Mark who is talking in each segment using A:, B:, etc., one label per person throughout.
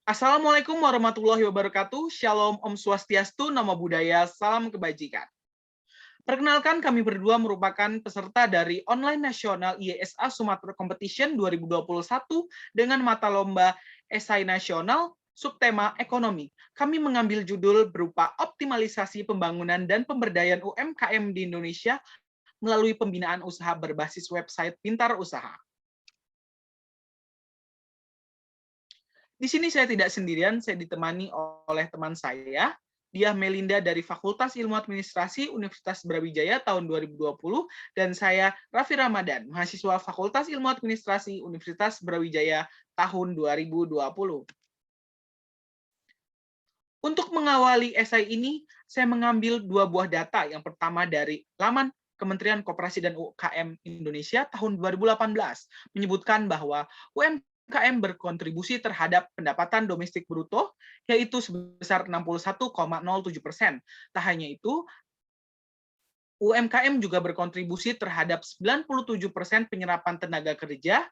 A: Assalamualaikum warahmatullahi wabarakatuh. Shalom, Om Swastiastu, Namo Buddhaya, salam kebajikan. Perkenalkan, kami berdua merupakan peserta dari Online Nasional IESA Sumatera Competition 2021 dengan mata lomba esai nasional subtema ekonomi. Kami mengambil judul berupa optimalisasi pembangunan dan pemberdayaan UMKM di Indonesia melalui pembinaan usaha berbasis website Pintar Usaha. Di sini saya tidak sendirian, saya ditemani oleh teman saya, dia Melinda dari Fakultas Ilmu Administrasi Universitas Brawijaya tahun 2020, dan saya Raffi Ramadan, mahasiswa Fakultas Ilmu Administrasi Universitas Brawijaya tahun 2020. Untuk mengawali esai ini, saya mengambil dua buah data. Yang pertama dari laman Kementerian Koperasi dan UKM Indonesia tahun 2018, menyebutkan bahwa UMKM berkontribusi terhadap pendapatan domestik bruto, yaitu sebesar 61,07%. Tak hanya itu, UMKM juga berkontribusi terhadap 97% penyerapan tenaga kerja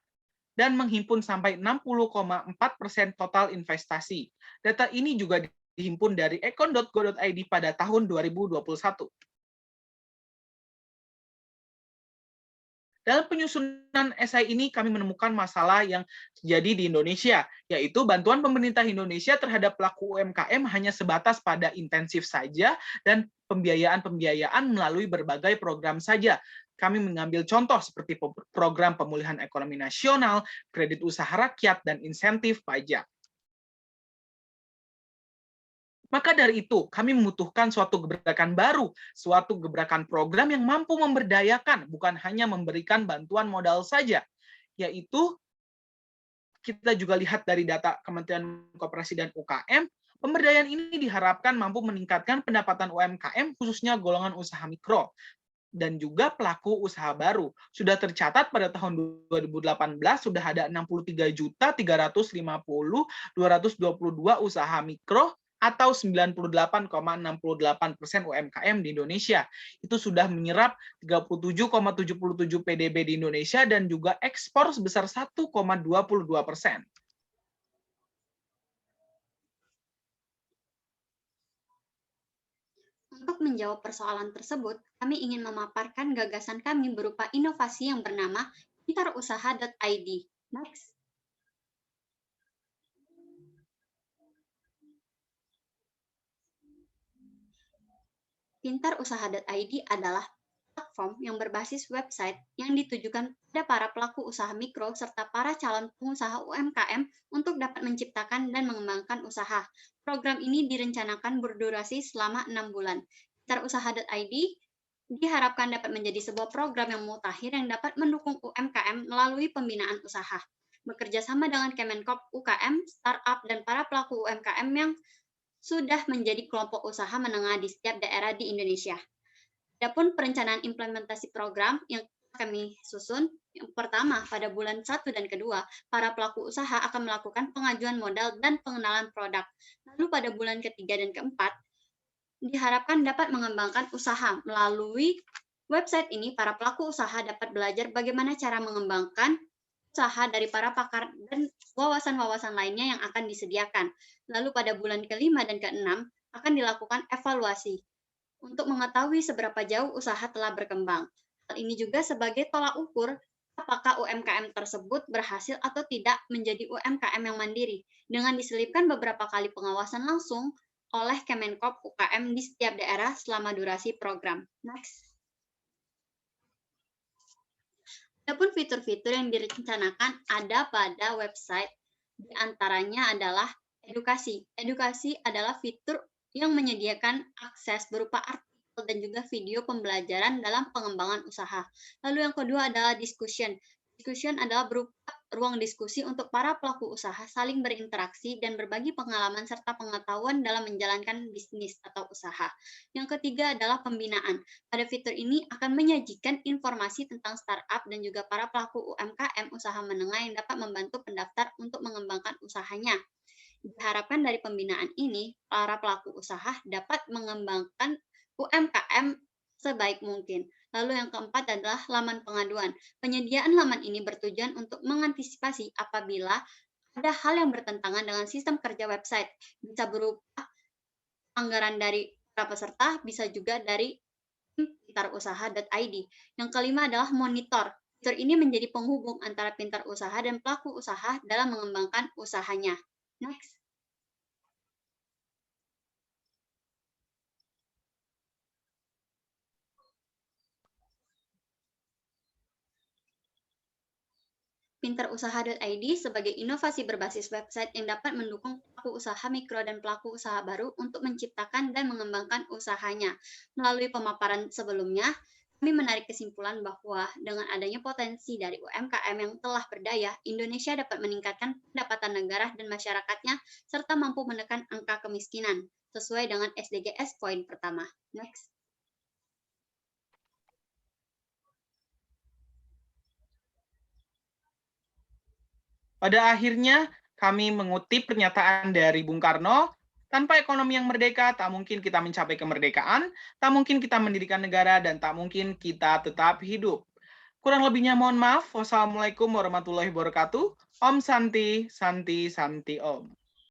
A: dan menghimpun sampai 60,4% total investasi. Data ini juga dihimpun dari econ.go.id pada tahun 2021. Dalam penyusunan esai ini, kami menemukan masalah yang terjadi di Indonesia, yaitu bantuan pemerintah Indonesia terhadap pelaku UMKM hanya sebatas pada intensif saja dan pembiayaan melalui berbagai program saja. Kami mengambil contoh seperti program pemulihan ekonomi nasional, kredit usaha rakyat, dan insentif pajak. Maka dari itu, kami membutuhkan suatu gebrakan baru, suatu gebrakan program yang mampu memberdayakan, bukan hanya memberikan bantuan modal saja, yaitu kita juga lihat dari data Kementerian Koperasi dan UKM, pemberdayaan ini diharapkan mampu meningkatkan pendapatan UMKM, khususnya golongan usaha mikro, dan juga pelaku usaha baru. Sudah tercatat pada tahun 2018 sudah ada 63.350.222 usaha mikro atau 98,68% UMKM di Indonesia. Itu sudah menyerap 37,77 PDB di Indonesia dan juga ekspor sebesar 1,22%.
B: Untuk menjawab persoalan tersebut, kami ingin memaparkan gagasan kami berupa inovasi yang bernama pintarusaha.id. Next. Pintarusaha.id adalah platform yang berbasis website yang ditujukan pada para pelaku usaha mikro serta para calon pengusaha UMKM untuk dapat menciptakan dan mengembangkan usaha. Program ini direncanakan berdurasi selama 6 bulan. Pintarusaha.id diharapkan dapat menjadi sebuah program yang mutakhir yang dapat mendukung UMKM melalui pembinaan usaha. Bekerja sama dengan Kemenkop, UKM, startup, dan para pelaku UMKM yang sudah menjadi kelompok usaha menengah di setiap daerah di Indonesia. Adapun perencanaan implementasi program yang kami susun, yang pertama, pada bulan 1 dan kedua, para pelaku usaha akan melakukan pengajuan modal dan pengenalan produk. Lalu pada bulan ketiga dan keempat, diharapkan dapat mengembangkan usaha. Melalui website ini, para pelaku usaha dapat belajar bagaimana cara mengembangkan usaha dari para pakar dan wawasan-wawasan lainnya yang akan disediakan. Lalu pada bulan kelima dan keenam akan dilakukan evaluasi untuk mengetahui seberapa jauh usaha telah berkembang. Hal ini juga sebagai tolak ukur apakah UMKM tersebut berhasil atau tidak menjadi UMKM yang mandiri, dengan diselipkan beberapa kali pengawasan langsung oleh Kemenkop UKM di setiap daerah selama durasi program. Next. Adapun fitur-fitur yang direncanakan ada pada website, di antaranya adalah edukasi. Edukasi adalah fitur yang menyediakan akses berupa artikel dan juga video pembelajaran dalam pengembangan usaha. Lalu yang kedua adalah discussion. Discussion adalah berupa ruang diskusi untuk para pelaku usaha saling berinteraksi dan berbagi pengalaman serta pengetahuan dalam menjalankan bisnis atau usaha. Yang ketiga adalah pembinaan. Pada fitur ini akan menyajikan informasi tentang startup dan juga para pelaku UMKM usaha menengah yang dapat membantu pendaftar untuk mengembangkan usahanya. Diharapkan dari pembinaan ini, para pelaku usaha dapat mengembangkan UMKM sebaik mungkin. Lalu yang keempat adalah laman pengaduan. Penyediaan laman ini bertujuan untuk mengantisipasi apabila ada hal yang bertentangan dengan sistem kerja website. Bisa berupa anggaran dari para peserta, bisa juga dari pintarusaha.id. Yang kelima adalah monitor. Fitur ini menjadi penghubung antara pintar usaha dan pelaku usaha dalam mengembangkan usahanya. Next. Pintarusaha.id sebagai inovasi berbasis website yang dapat mendukung pelaku usaha mikro dan pelaku usaha baru untuk menciptakan dan mengembangkan usahanya. Melalui pemaparan sebelumnya, kami menarik kesimpulan bahwa dengan adanya potensi dari UMKM yang telah berdaya, Indonesia dapat meningkatkan pendapatan negara dan masyarakatnya, serta mampu menekan angka kemiskinan, sesuai dengan SDGs poin pertama. Next.
A: Pada akhirnya, kami mengutip pernyataan dari Bung Karno, tanpa ekonomi yang merdeka, tak mungkin kita mencapai kemerdekaan, tak mungkin kita mendirikan negara, dan tak mungkin kita tetap hidup. Kurang lebihnya mohon maaf. Wassalamualaikum warahmatullahi wabarakatuh. Om Santi, Santi, Santi Om.